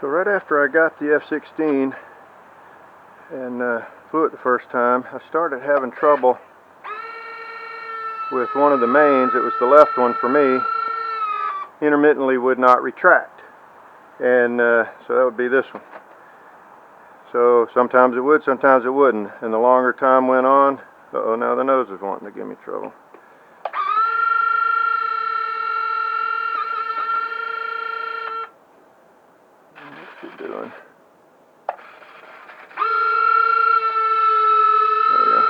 So right after I got the F-16 and flew it the first time, I started having trouble with one of the mains. It was the left one for me. Intermittently would not retract, and so that would be this one. So sometimes it would, sometimes it wouldn't, and the longer time went on, now the nose is wanting to give me trouble. What's it doing? There we go.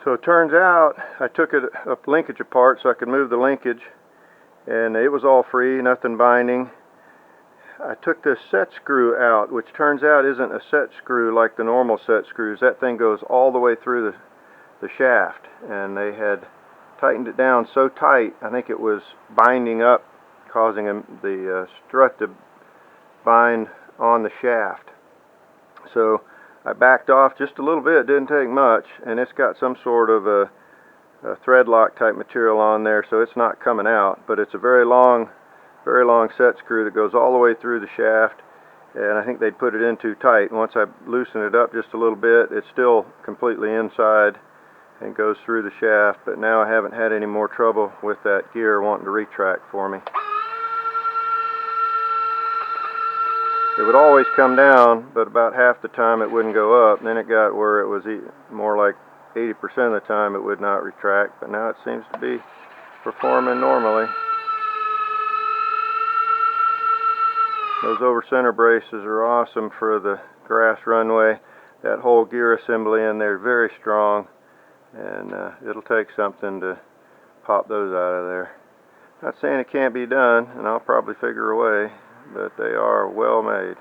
So it turns out I took it up linkage apart so I could move the linkage, and it was all free, nothing binding. I took this set screw out, which turns out isn't a set screw like the normal set screws. That thing goes all the way through the shaft, and they had tightened it down so tight, I think it was binding up, causing the strut to bind on the shaft. So I backed off just a little bit, didn't take much, and it's got some sort of a thread lock type material on there, so it's not coming out, but it's a very long set screw that goes all the way through the shaft, and I think they'd put it in too tight. Once I loosen it up just a little bit, it's still completely inside and goes through the shaft, but now I haven't had any more trouble with that gear wanting to retract for me. It would always come down, but about half the time it wouldn't go up, and then it got where it was more like 80% of the time it would not retract, but now it seems to be performing normally. Those over center braces are awesome for the grass runway. That whole gear assembly in there is very strong, and it'll take something to pop those out of there. Not saying it can't be done, and I'll probably figure a way, but they are well made.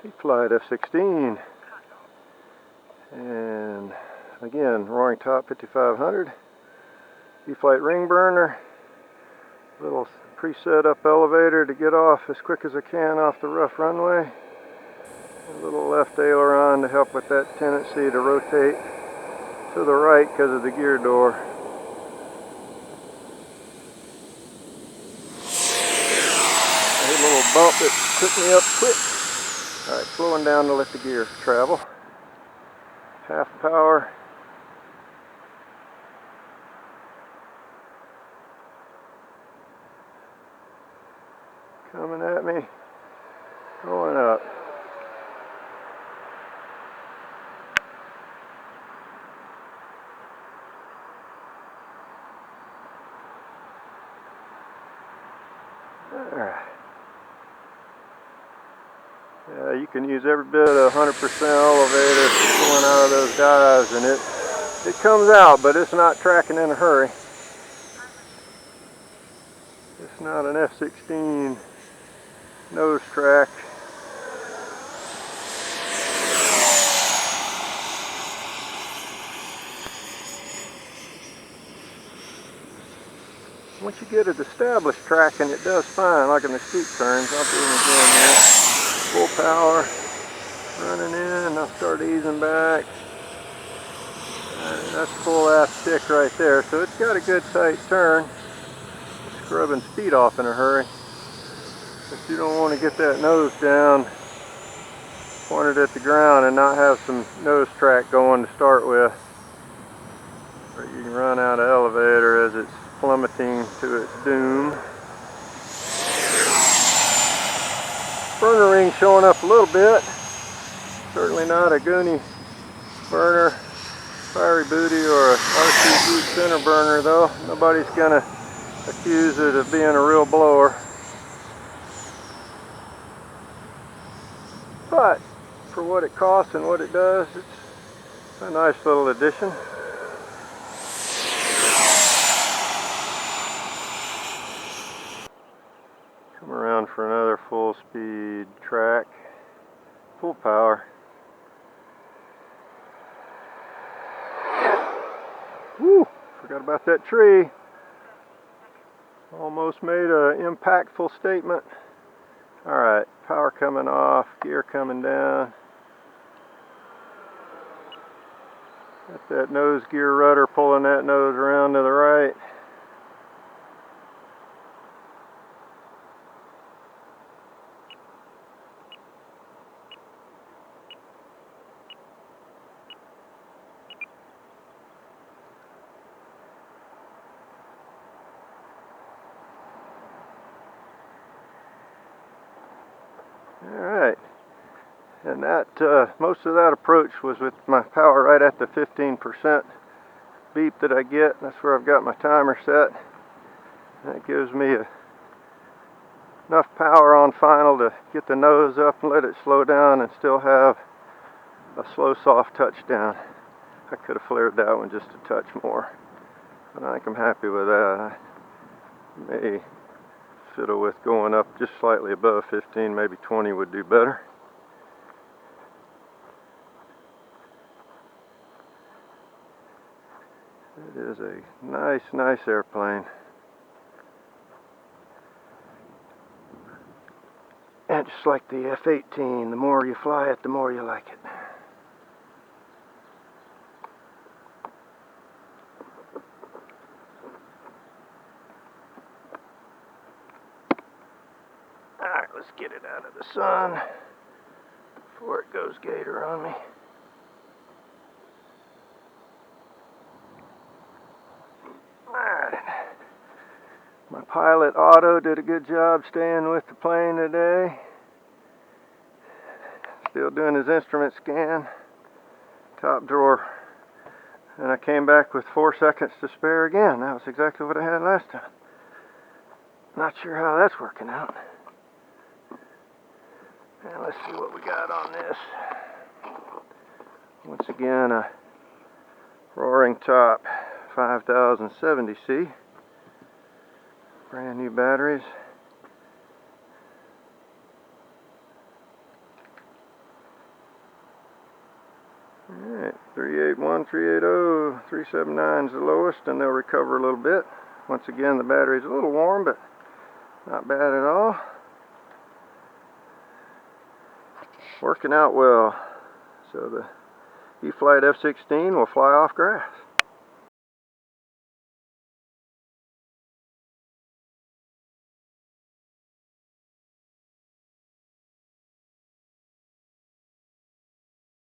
E-flite F-16, and again, roaring top 5500, E-flite ring burner, little preset up elevator to get off as quick as I can off the rough runway, a little left aileron to help with that tendency to rotate to the right because of the gear door. A little bump that took me up quick. Alright, slowing down to let the gear travel. Half power. Coming at me. Going up. Alright. You can use every bit of 100% elevator pulling out of those dives, and it comes out, but it's not tracking in a hurry. It's not an F-16 nose track. Once you get it established tracking, it does fine, like in the steep turns. I'll do it again here. Full power, running in, I'll start easing back. That's full aft stick right there, so it's got a good tight turn. Scrubbing speed off in a hurry. But you don't want to get that nose down pointed at the ground and not have some nose track going to start with, or you can run out of elevator as it's plummeting to its doom. Burner ring showing up a little bit. Certainly not a Goonie burner, fiery booty, or a RC boot center burner though. Nobody's gonna accuse it of being a real blower. But for what it costs and what it does, it's a nice little addition. Come around for another full speed track, full power. Woo! Forgot about that tree. Almost made an impactful statement. Alright, power coming off, gear coming down. Got that nose gear rudder pulling that nose around to the right. Alright, and that most of that approach was with my power right at the 15% beep that I get. That's where I've got my timer set. That gives me enough power on final to get the nose up and let it slow down and still have a slow soft touchdown. I could have flared that one just a touch more, but I think I'm happy with that. I may fiddle with going up just slightly above 15, maybe 20 would do better. It is a nice airplane. And just like the F-16, the more you fly it, the more you like it. Alright, let's get it out of the sun before it goes gator on me. Alright. My pilot Otto did a good job staying with the plane today. Still doing his instrument scan. Top drawer. And I came back with 4 seconds to spare again. That was exactly what I had last time. Not sure how that's working out. And let's see what we got on this. Once again, a Roaring Top 5070C. Brand new batteries. Alright, 381, 380, 379 is the lowest, and they'll recover a little bit. Once again, the battery's a little warm, but not bad at all. Working out well. So the E-flite F-16 will fly off grass.